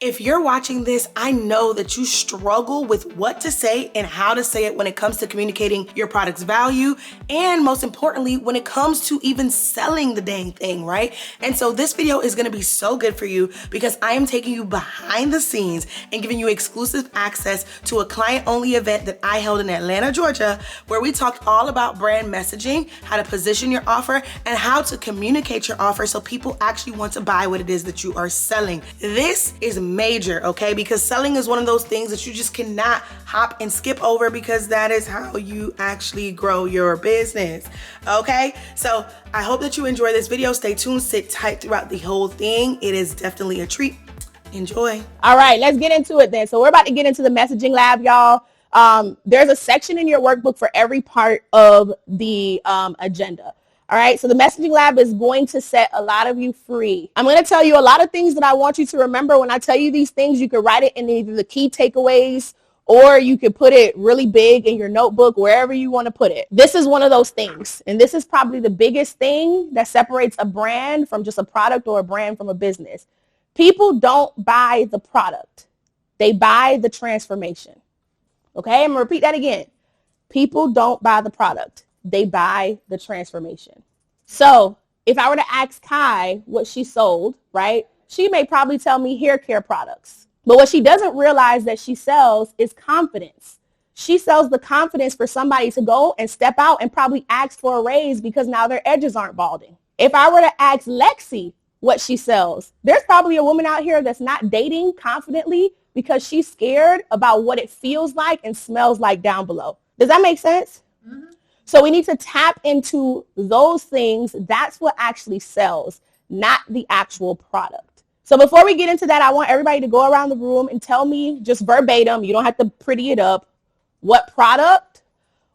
If you're watching this, I know that you struggle with what to say and how to say it when it comes to communicating your product's value, and most importantly, when it comes to even selling the dang thing, right? And so this video is gonna be so good for you because I am taking you behind the scenes and giving you exclusive access to a client-only event that I held in Atlanta, Georgia, where we talked all about brand messaging, how to position your offer, and how to communicate your offer so people actually want to buy what it is that you are selling. This is major, okay? Because selling is one of those things that you just cannot hop and skip over because that is how you actually grow your business, okay? So I hope that you enjoy this video. Stay tuned, sit tight throughout the whole thing. It is definitely a treat. Enjoy. All right, let's get into it then. So we're about to get into the messaging lab, y'all. There's a section in your workbook for every part of the agenda. All right, so the messaging lab is going to set a lot of you free. I'm going to tell you a lot of things that I want you to remember. When I tell you these things, you can write it in either the key takeaways or you could put it really big in your notebook, wherever you want to put it. This is one of those things. And this is probably the biggest thing that separates a brand from just a product or a brand from a business. People don't buy the product. They buy the transformation. Okay, I'm going to repeat that again. People don't buy the product. They buy the transformation. So if I were to ask Kai what she sold, right, she may probably tell me hair care products. But what she doesn't realize that she sells is confidence. She sells the confidence for somebody to go and step out and probably ask for a raise because now their edges aren't balding. If I were to ask Lexi what she sells, there's probably a woman out here that's not dating confidently because she's scared about what it feels like and smells like down below. Does that make sense? Mm-hmm. So we need to tap into those things. That's what actually sells, not the actual product. So before we get into that, I want everybody to go around the room and tell me just verbatim, you don't have to pretty it up, what product,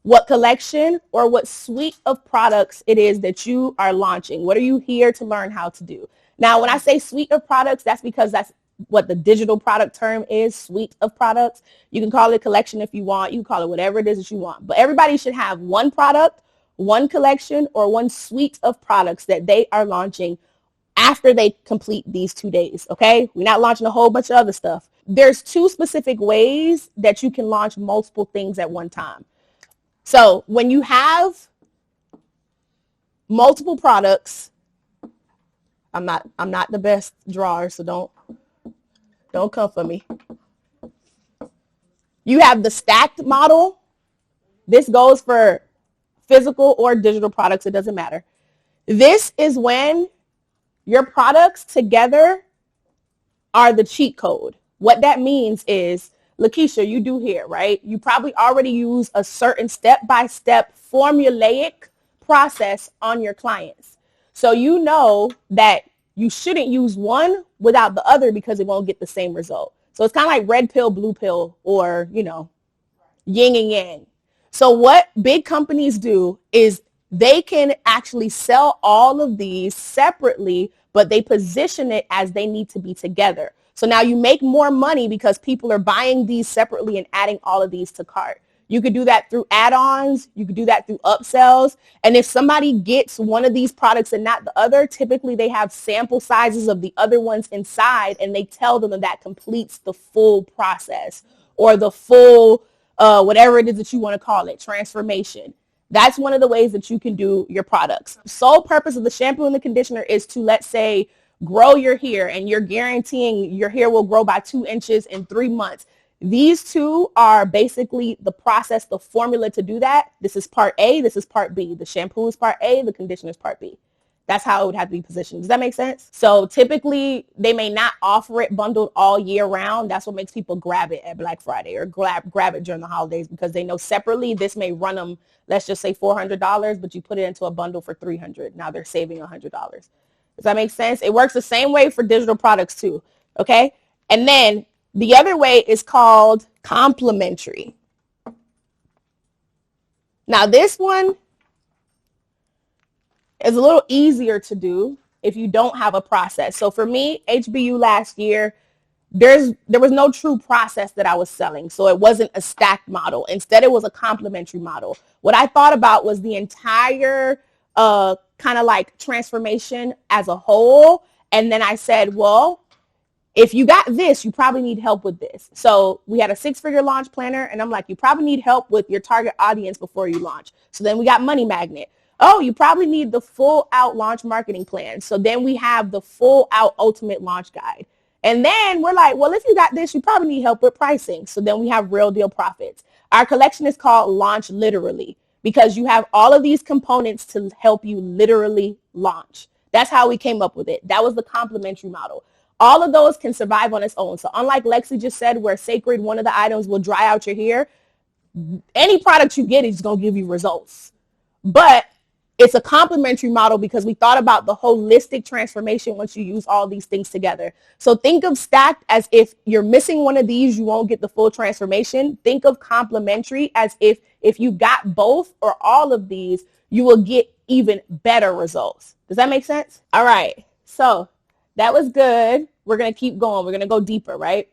what collection, or what suite of products it is that you are launching. What are you here to learn how to do? Now, when I say suite of products, that's because that's what the digital product term is, suite of products. You can call it collection if you want. You can call it whatever it is that you want. But everybody should have one product, one collection, or one suite of products that they are launching after they complete these 2 days, okay? We're not launching a whole bunch of other stuff. There's 2 specific ways that you can launch multiple things at one time. So when you have multiple products, I'm not the best drawer, so don't come for me. You have the stacked model. This goes for physical or digital products. It doesn't matter. This is when your products together are the cheat code. What that means is, Lakeisha, you do here, right? You probably already use a certain step-by-step formulaic process on your clients. So you know that you shouldn't use one without the other because it won't get the same result. So it's kind of like red pill, blue pill, or, yin and yang. So what big companies do is they can actually sell all of these separately, but they position it as they need to be together. So now you make more money because people are buying these separately and adding all of these to cart. You could do that through add-ons. You could do that through upsells. And if somebody gets one of these products and not the other, typically they have sample sizes of the other ones inside, and they tell them that completes the full process or the full, whatever it is that you want to call it, transformation. That's one of the ways that you can do your products. Sole purpose of the shampoo and the conditioner is to, let's say, grow your hair, and you're guaranteeing your hair will grow by 2 inches in 3 months. These 2 are basically the process, the formula to do that. This is part A. This is part B. The shampoo is part A. The conditioner is part B. That's how it would have to be positioned. Does that make sense? So typically, they may not offer it bundled all year round. That's what makes people grab it at Black Friday or grab it during the holidays because they know separately this may run them, let's just say $400, but you put it into a bundle for $300. Now they're saving $100. Does that make sense? It works the same way for digital products too, okay? And then the other way is called complementary. Now this one is a little easier to do if you don't have a process. So for me, HBU last year, there was no true process that I was selling. So it wasn't a stacked model. Instead, it was a complementary model. What I thought about was the entire kind of like transformation as a whole. And then I said, well, if you got this, you probably need help with this. So we had a 6-figure launch planner, and I'm like, you probably need help with your target audience before you launch. So then we got Money Magnet. Oh, you probably need the full out launch marketing plan. So then we have the full out ultimate launch guide. And then we're like, well, if you got this, you probably need help with pricing. So then we have Real Deal Profits. Our collection is called Launch Literally because you have all of these components to help you literally launch. That's how we came up with it. That was the complementary model. All of those can survive on its own. So unlike Lexi just said, where sacred, one of the items will dry out your hair, any product you get is going to give you results. But it's a complementary model because we thought about the holistic transformation once you use all these things together. So think of stacked as if you're missing one of these, you won't get the full transformation. Think of complementary as if you got both or all of these, you will get even better results. Does that make sense? All right. So that was good. We're going to keep going. We're going to go deeper, right?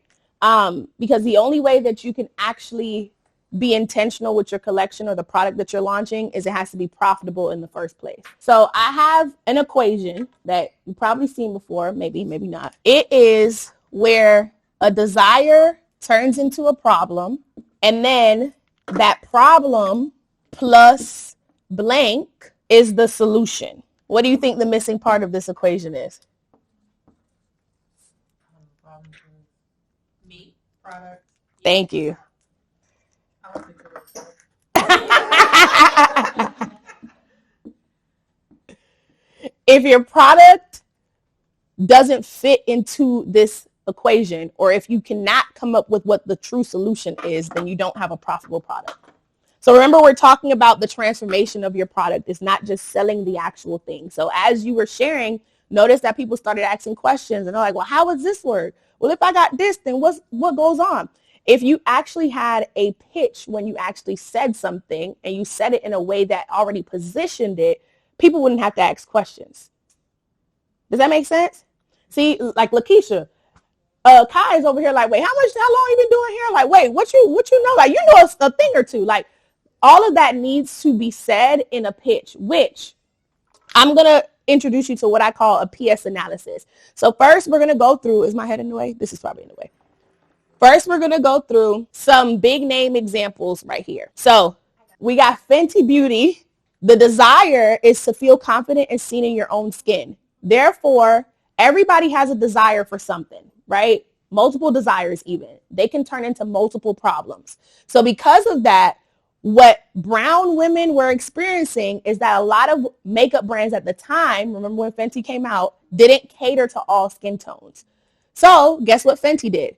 Because the only way that you can actually be intentional with your collection or the product that you're launching is it has to be profitable in the first place. So I have an equation that you've probably seen before, maybe not. It is where a desire turns into a problem, and then that problem plus blank is the solution. What do you think the missing part of this equation is? Meat, product. Thank you. If your product doesn't fit into this equation, or if you cannot come up with what the true solution is, then you don't have a profitable product. So remember, we're talking about the transformation of your product. It's not just selling the actual thing. So as you were sharing, notice that people started asking questions and they're like, well, how does this work? Well, if I got this, then what goes on? If you actually had a pitch when you actually said something and you said it in a way that already positioned it, people wouldn't have to ask questions. Does that make sense? See, like Lakeisha, Kai is over here like, wait, how long you been doing here? Like, wait, what you know? Like, you know a thing or two. Like, all of that needs to be said in a pitch, which I'm going to introduce you to what I call a PS analysis. So first we're going to go through, is my head in the way? This is probably in the way. First, we're going to go through some big name examples right here. So we got Fenty Beauty. The desire is to feel confident and seen in your own skin. Therefore, everybody has a desire for something, right? Multiple desires even. They can turn into multiple problems. So because of that, what brown women were experiencing is that a lot of makeup brands at the time, remember when Fenty came out, didn't cater to all skin tones. So guess what Fenty did?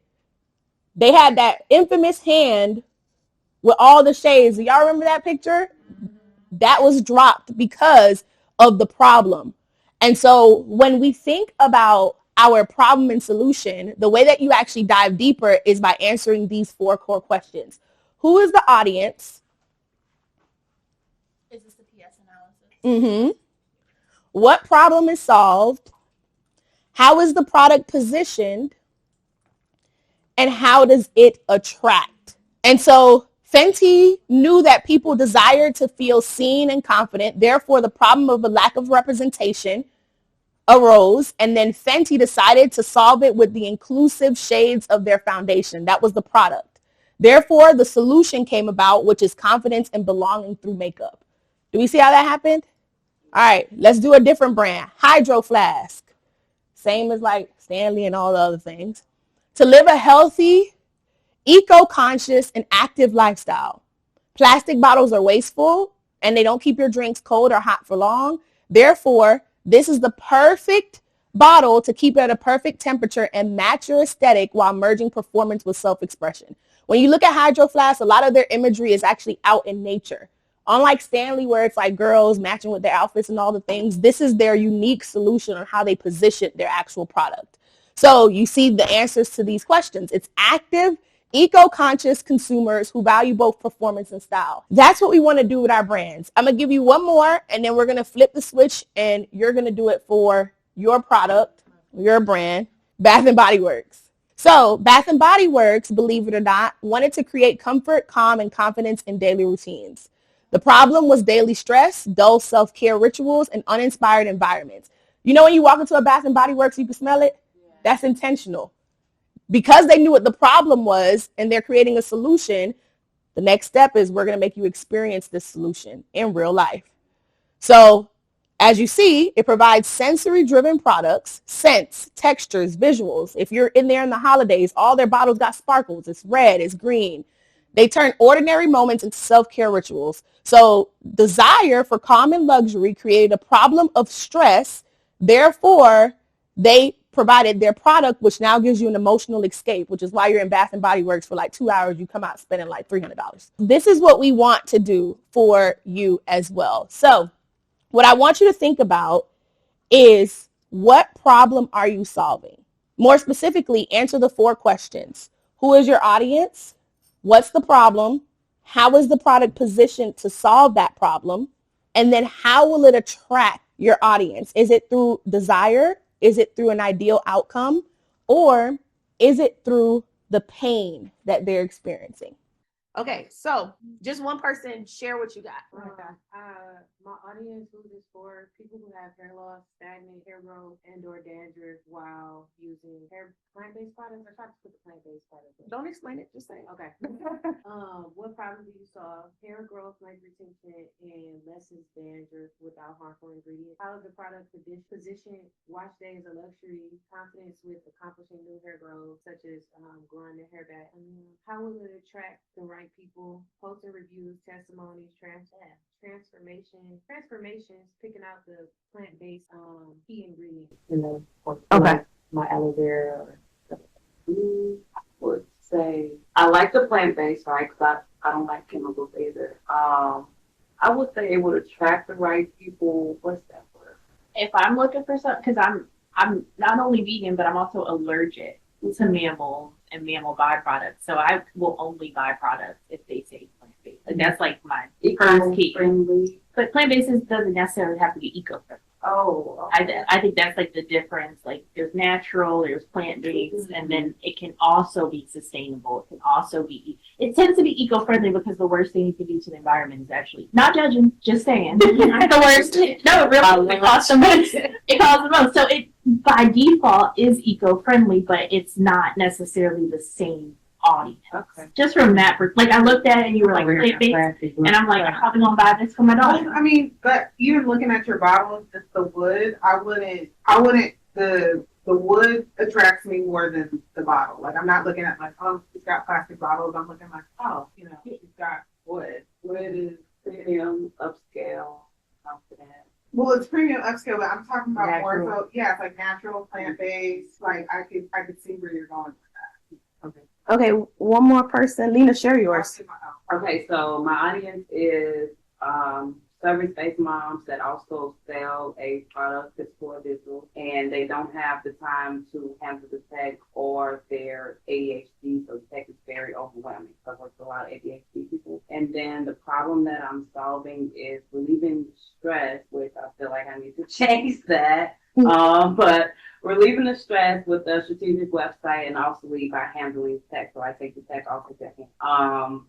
They had that infamous hand with all the shades. Do y'all remember that picture? That was dropped because of the problem. And so when we think about our problem and solution, the way that you actually dive deeper is by answering these 4 core questions. Who is the audience? Is this the PS analysis? What problem is solved? How is the product positioned? And how does it attract? And so Fenty knew that people desired to feel seen and confident. Therefore, the problem of a lack of representation arose. And then Fenty decided to solve it with the inclusive shades of their foundation. That was the product. Therefore, the solution came about, which is confidence and belonging through makeup. Do we see how that happened? All right, let's do a different brand. Hydro Flask. Same as like Stanley and all the other things. To live a healthy, eco-conscious, and active lifestyle. Plastic bottles are wasteful and they don't keep your drinks cold or hot for long. Therefore, this is the perfect bottle to keep at a perfect temperature and match your aesthetic while merging performance with self-expression. When you look at Hydro Flask, a lot of their imagery is actually out in nature. Unlike Stanley, where it's like girls matching with their outfits and all the things, this is their unique solution on how they position their actual product. So you see the answers to these questions. It's active, eco-conscious consumers who value both performance and style. That's what we want to do with our brands. I'm going to give you one more, and then we're going to flip the switch, and you're going to do it for your product, your brand, Bath & Body Works. So Bath & Body Works, believe it or not, wanted to create comfort, calm, and confidence in daily routines. The problem was daily stress, dull self-care rituals, and uninspired environments. You know when you walk into a Bath & Body Works, you can smell it? That's intentional. because they knew what the problem was and they're creating a solution, the next step is we're going to make you experience this solution in real life. So as you see, it provides sensory-driven products, scents, textures, visuals. If you're in there in the holidays, all their bottles got sparkles. It's red, it's green. They turn ordinary moments into self-care rituals. So desire for calm and luxury created a problem of stress. Therefore, they provided their product, which now gives you an emotional escape, which is why you're in Bath and Body Works for like 2 hours. You come out spending like $300. This is what we want to do for you as well. So what I want you to think about is, what problem are you solving? More specifically, answer the 4 questions. Who is your audience? What's the problem? How is the product positioned to solve that problem? And then how will it attract your audience? Is it through desire? Is it through an ideal outcome? Or is it through the pain that they're experiencing? Okay, so just one person, share what you got. My audience food is for people who have hair loss, stagnant hair growth, and/or dandruff while using plant-based products. I try to put the plant-based products. Don't explain it, just say it. Okay. What problem do you solve? Hair growth, life retention, and lessens dandruff without harmful ingredients. How is the product positioned? Wash day is a luxury. Confidence with accomplishing new hair growth, such as growing their hair back. How will it attract the right people? Posting reviews, testimonies, transformations, picking out the plant-based key ingredients. Okay. My aloe vera. I would say I like the plant-based, right? Because I don't like chemicals either. I would say it would attract the right people. What's that word? If I'm looking for something, because I'm not only vegan, but I'm also allergic to mammals and mammal byproducts. So I will only buy products if they say plant-based. Like that's like my first key. Friendly. But plant-based doesn't necessarily have to be eco-friendly. Oh, okay. I think that's like the difference. Like there's natural, there's plant-based, and then it can also be sustainable. It can also be, it tends to be eco-friendly because the worst thing you can do to the environment is actually, not judging, just saying, the worst. No, it really, it costs the most. It costs the most. So it, by default, is eco-friendly, but it's not necessarily the same audience. Okay. Just from that, like I looked at it and you were like, plant-based, and I'm like, I'm probably gonna buy this for my daughter. I mean, but even looking at your bottles, just the wood, I wouldn't, the wood attracts me more than the bottle. Like, I'm not looking at like, oh, she's got plastic bottles. I'm looking like, oh, you know, she's got wood. Wood is premium, upscale, confident. Well, it's premium upscale, but I'm talking about Natural. more so, yeah, it's like natural, plant-based. Like, I could see where you're going with that. Okay. Okay, one more person. Lena, share yours. Okay, so my audience is service-based moms that also sell a product that's for visual, and they don't have the time to handle the tech or their ADHD, so the tech is very overwhelming because there's a lot of ADHD people. And then the problem that I'm solving is relieving stress, which I feel like I need to change that. But relieving the stress with a strategic website and also by handling tech. So I take the tech off the second.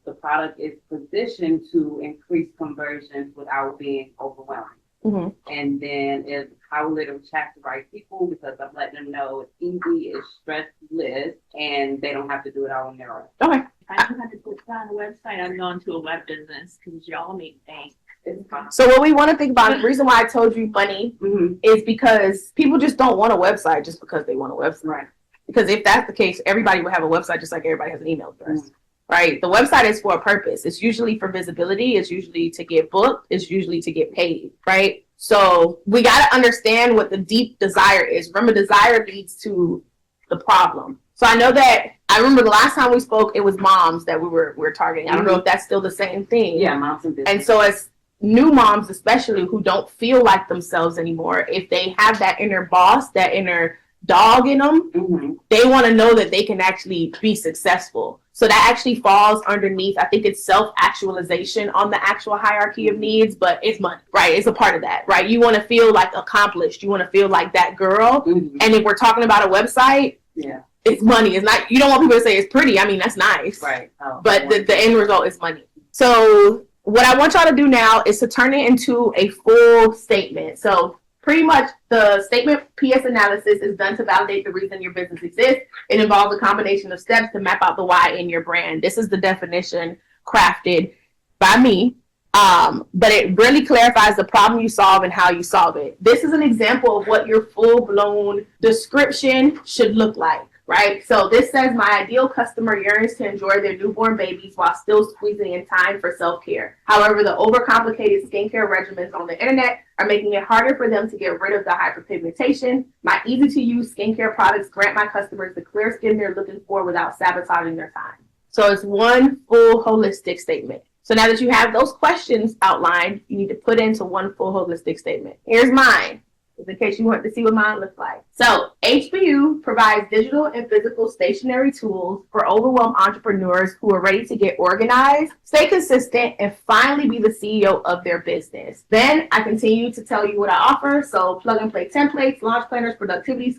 The product is positioned to increase conversions without being overwhelming. Mm-hmm. And then how will it attract the right people? Because I'm letting them know it's easy, it's stressless, and they don't have to do it all on their own. Okay. If I knew how to put that on a website, I'd go into a web business because y'all make bank. It's fun. So what we want to think about, the reason why I told you money Mm-hmm. is because people just don't want a website just because they want a website. Right. Because if that's the case, everybody would have a website just like everybody has an email address. Right? The website is for a purpose. It's usually for visibility. It's usually to get booked. It's usually to get paid. Right? So we got to understand what the deep desire is. Remember, desire leads to the problem. So I know that, I remember the last time we spoke, it was moms that we were targeting. I don't know if that's still the same thing. Yeah, moms and business. And so as new moms, especially who don't feel like themselves anymore, if they have that inner boss, that inner dog in them, Mm-hmm. they want to know that they can actually be successful. So that actually falls underneath, I think it's self-actualization on the actual hierarchy of needs, but it's money, right? It's a part of that, right? You want to feel like accomplished. You want to feel like that girl. Mm-hmm. And if we're talking about a website, Yeah. it's money. It's not, you don't want people to say it's pretty. I mean, that's nice. Right. Oh, But the end result is money. So what I want y'all to do now is to turn it into a full statement. So Pretty much the statement PS analysis is done to validate the reason your business exists. It involves a combination of steps to map out the why in your brand. This is the definition crafted by me, but it really clarifies the problem you solve and how you solve it. This is an example of what your full-blown description should look like, right? So this says my ideal customer yearns to enjoy their newborn babies while still squeezing in time for self-care. However, the overcomplicated skincare regimens on the internet are making it harder for them to get rid of the hyperpigmentation. My easy-to-use skincare products grant my customers the clear skin they're looking for without sabotaging their time. So it's one full holistic statement. So now that you have those questions outlined, you need to put into one full holistic statement. Here's mine, just in case you want to see what mine looks like. So HBU provides digital and physical stationary tools for overwhelmed entrepreneurs who are ready to get organized, stay consistent, and finally be the CEO of their business. Then I continue to tell you what I offer. So plug and play templates, launch planners, productivity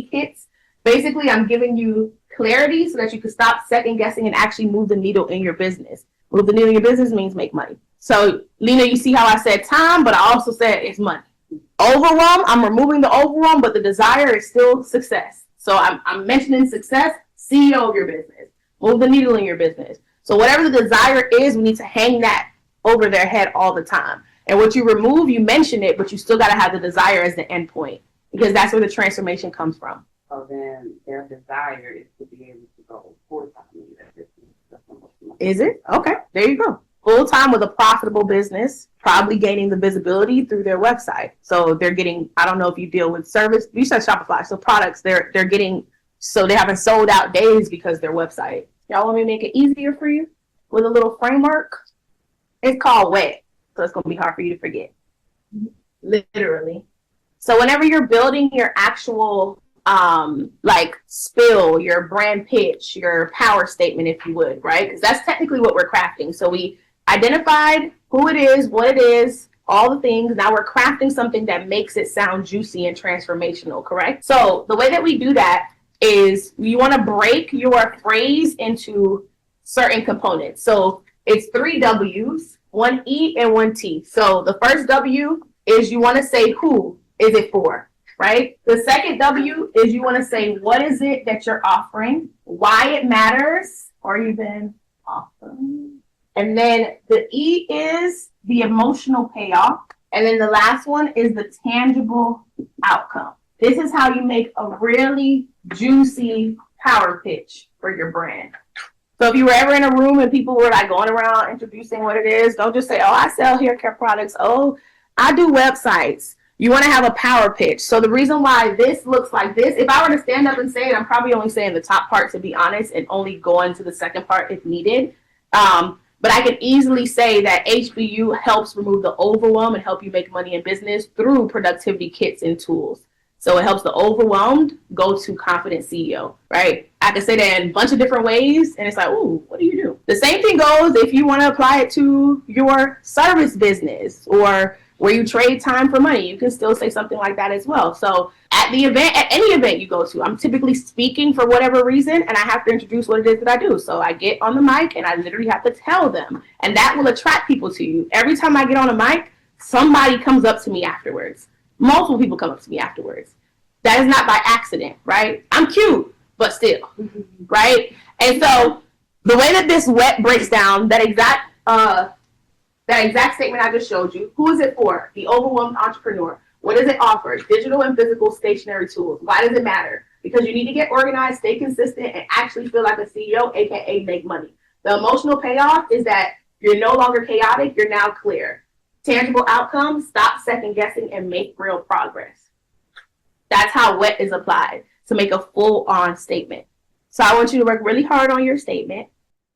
kits. Basically, I'm giving you clarity so that you can stop second guessing and actually move the needle in your business. Move the needle in your business means make money. So Lena, you see how I said time, but I also said it's money. Overwhelm, I'm removing the overwhelm, but the desire is still success. So I'm mentioning success, CEO of your business. Move the needle in your business. So whatever the desire is, we need to hang that over their head all the time. And what you remove, you mention it, but you still got to have the desire as the end point, because that's where the transformation comes from. So then their desire is to be able to go full-time in their business. Is it? Okay, there you go. Full-time with a profitable business, probably gaining the visibility through their website. So they're getting, I don't know if you deal with service, you said Shopify, so products, they're getting, so they haven't sold out days because their website. Y'all want me to make it easier for you with a little framework? It's called WET, so it's going to be hard for you to forget. Literally. So whenever you're building your actual like spill, your brand pitch, your power statement, if you would, right? Because that's technically what we're crafting. So we identified who it is, what it is, all the things. Now we're crafting something that makes it sound juicy and transformational, correct? So the way that we do that is you want to break your phrase into certain components. So it's 3 W's, 1 E and 1 T. So the first W is you want to say who is it for? Right? The second W is you want to say, what is it that you're offering, why it matters, or even offering. And then the E is the emotional payoff. And then the last one is the tangible outcome. This is how you make a really juicy power pitch for your brand. So if you were ever in a room and people were like going around introducing what it is, don't just say, oh, I sell hair care products. Oh, I do websites. You want to have a power pitch. So the reason why this looks like this, if I were to stand up and say it, I'm probably only saying the top part, to be honest, and only going to the second part if needed. But I can easily say that HBU helps remove the overwhelm and help you make money in business through productivity kits and tools. So it helps the overwhelmed go to confident CEO, right? I can say that in a bunch of different ways, and it's like, ooh, what do you do? The same thing goes if you want to apply it to your service business or where you trade time for money. You can still say something like that as well. So at the event, at any event you go to, I'm typically speaking for whatever reason, and I have to introduce what it is that I do. So I get on the mic and I literally have to tell them, and that will attract people to you. Every time I get on a mic, somebody comes up to me afterwards. Multiple people come up to me afterwards. That is not by accident, right? I'm cute, but still, right? And so the way that this WET breaks down, that exact statement I just showed you, who is it for? The overwhelmed entrepreneur. What does it offer? Digital and physical stationary tools. Why does it matter? Because you need to get organized, stay consistent, and actually feel like a CEO, aka make money. The emotional payoff is that you're no longer chaotic, you're now clear. Tangible outcomes, stop second guessing and make real progress. That's how WET is applied, to make a full-on statement. So I want you to work really hard on your statement.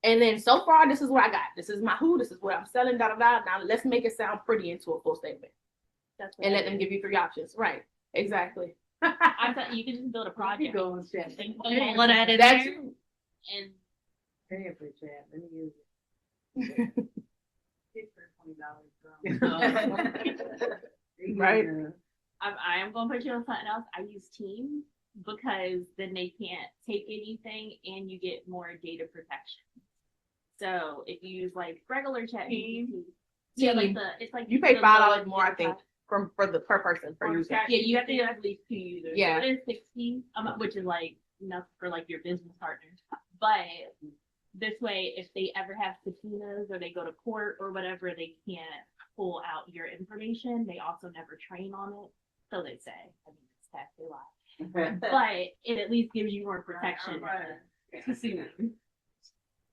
And then so far, this is what I got. This is my who, this is what I'm selling, da da da. Now let's make it sound pretty into a full statement. And let them give you 3 options. Right. Exactly. I thought you could just build a project. Go and chat. And put all of that in That's there. And Pay for chat. Let me use it. Right. I am going to put you on something else. I use Teams because then they can't take anything and you get more data protection. So if you use like regular chat, Teams. yeah, like it's like You pay $5 more, I think. for the per person per user. Yeah, you have to have at least 2 users. Yeah. So it is 60, which is like enough for like your business partners. But this way, if they ever have subpoenas or they go to court or whatever, they can't pull out your information. They also never train on it. So they say, I mean, it's tax, they lie. But it at least gives you more protection to sue them.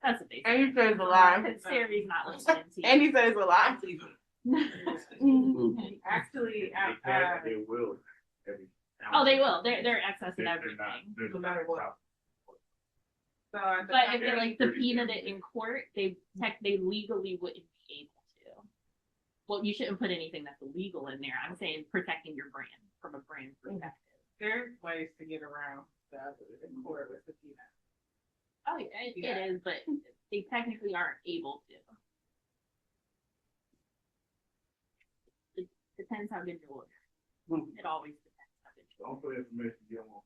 That's what they say. And you said it's a lie. Sari's not listening to you. And he said it's a lie. Actually, They will. Oh, they will. They're accessing They're not- everything. they're No matter what. not- so at the But time- if they like subpoenaed it in court, they legally wouldn't be able to. Well, you shouldn't put anything that's illegal in there. I'm saying protecting your brand from a brand perspective. there's ways to get around the court with subpoena. Oh, yeah, it is, but they technically aren't able to. It depends how good your lawyer. It always depends how good your Don't put information you don't want.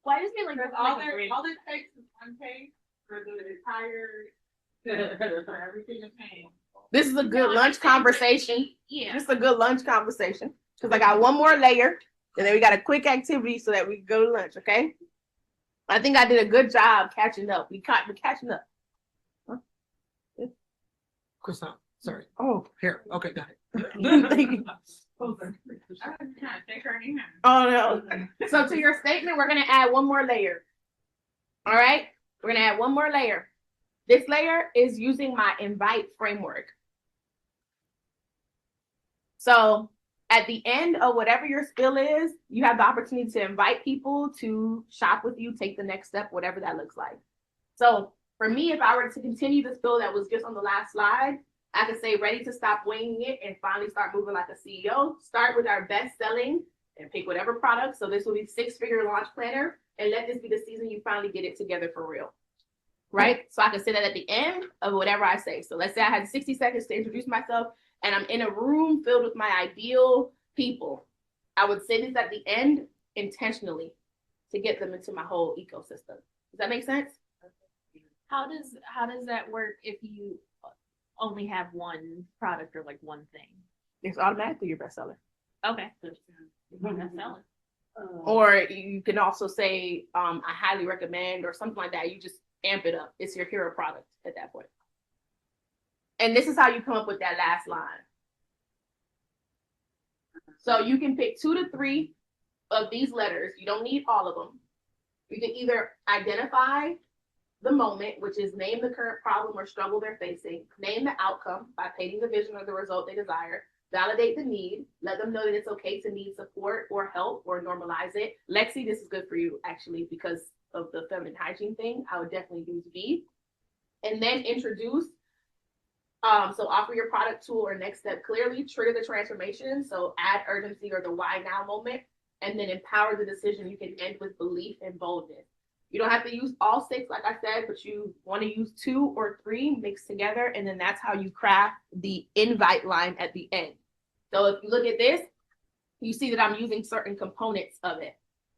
Why does it like Because all it takes is one page for the entire, for everything to change. This is a good lunch conversation. Yeah. This is a good lunch conversation. Because I got one more layer, and then we got a quick activity so that we can go to lunch, okay? I think I did a good job catching up. We're catching up. Croissant, sorry. Oh, Here, okay, got it. thank you. Take her hand. Oh, no. So to your statement, we're going to add one more layer. All right? We're going to add one more layer. This layer is using my invite framework. So at the end of whatever your spill is, you have the opportunity to invite people to shop with you, take the next step, whatever that looks like. So for me, if I were to continue the spill that was just on the last slide, I could say ready to stop winging it and finally start moving like a CEO. Start with our best selling and pick whatever product. So this will be 6-figure launch planner, and let this be the season you finally get it together for real. Right? So I can say that at the end of whatever I say. So let's say I had 60 seconds to introduce myself and I'm in a room filled with my ideal people. I would say this at the end intentionally to get them into my whole ecosystem. Does that make sense? How does that work if you only have one product or like one thing? It's automatically your bestseller. Okay. So that's selling. Or you can also say, I highly recommend or something like that. You just amp it up. It's your hero product at that point. And this is how you come up with that last line. So you can pick 2 to 3 of these letters. You don't need all of them. You can either identify the moment, which is name the current problem or struggle they're facing, name the outcome by painting the vision or the result they desire, validate the need, let them know that it's okay to need support or help or normalize it. Lexi, this is good for you actually because of the feminine hygiene thing. I would definitely use V. And then introduce. So offer your product, tool, or next step clearly, trigger the transformation. So add urgency or the why now moment, and then empower the decision. You can end with belief and boldness. You don't have to use all 6, like I said, but you want to use 2 or 3 mixed together, and then that's how you craft the invite line at the end. So if you look at this, you see that I'm using certain components of it.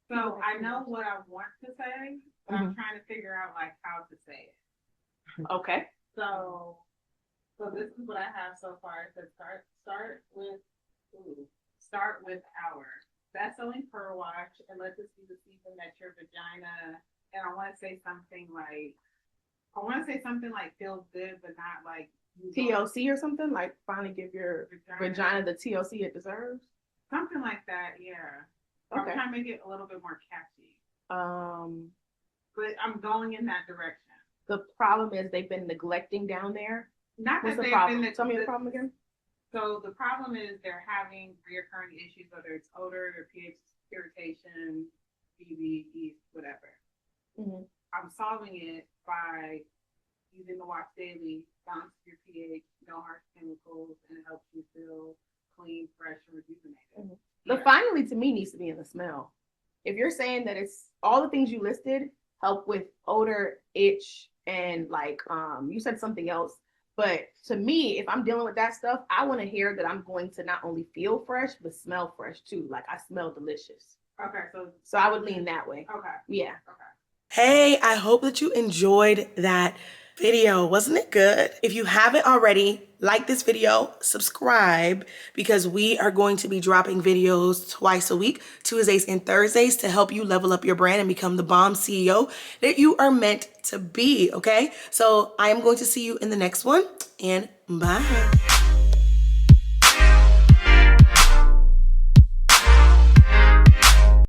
So I know what I want to say, but I'm trying to figure out like how to say it. Okay. So this is what I have so far. It says start with our best-selling pearl wash and let this be the season that your vagina. And I want to say something like feels good, but not like TLC or something, like finally give your vagina the TLC it deserves. Something like that, yeah. I'm Okay. trying to make it a little bit more catchy, Um, but I'm going in that direction. the problem is they've been neglecting down there. Not What's that the they've problem? been. Tell me the problem again. So the problem is they're having reoccurring issues, whether it's odor or pH irritation, BB, yeast, whatever. Mhm. I'm solving it by using the wash daily, balance your pH, no harsh chemicals, and it helps you feel clean, fresh, and rejuvenated. The finally to me needs to be in the smell. If you're saying that it's all the things you listed help with odor, itch, and like you said something else. But to me, if I'm dealing with that stuff, I want to hear that I'm going to not only feel fresh, but smell fresh too. Like I smell delicious. Okay, so I would lean that way. okay, Yeah. okay. Hey, I hope that you enjoyed that video. Wasn't it good? If you haven't already, like this video, subscribe, because we are going to be dropping videos twice a week, Tuesdays and Thursdays, to help you level up your brand and become the bomb CEO that you are meant to be, okay? So I am going to see you in the next one, and bye.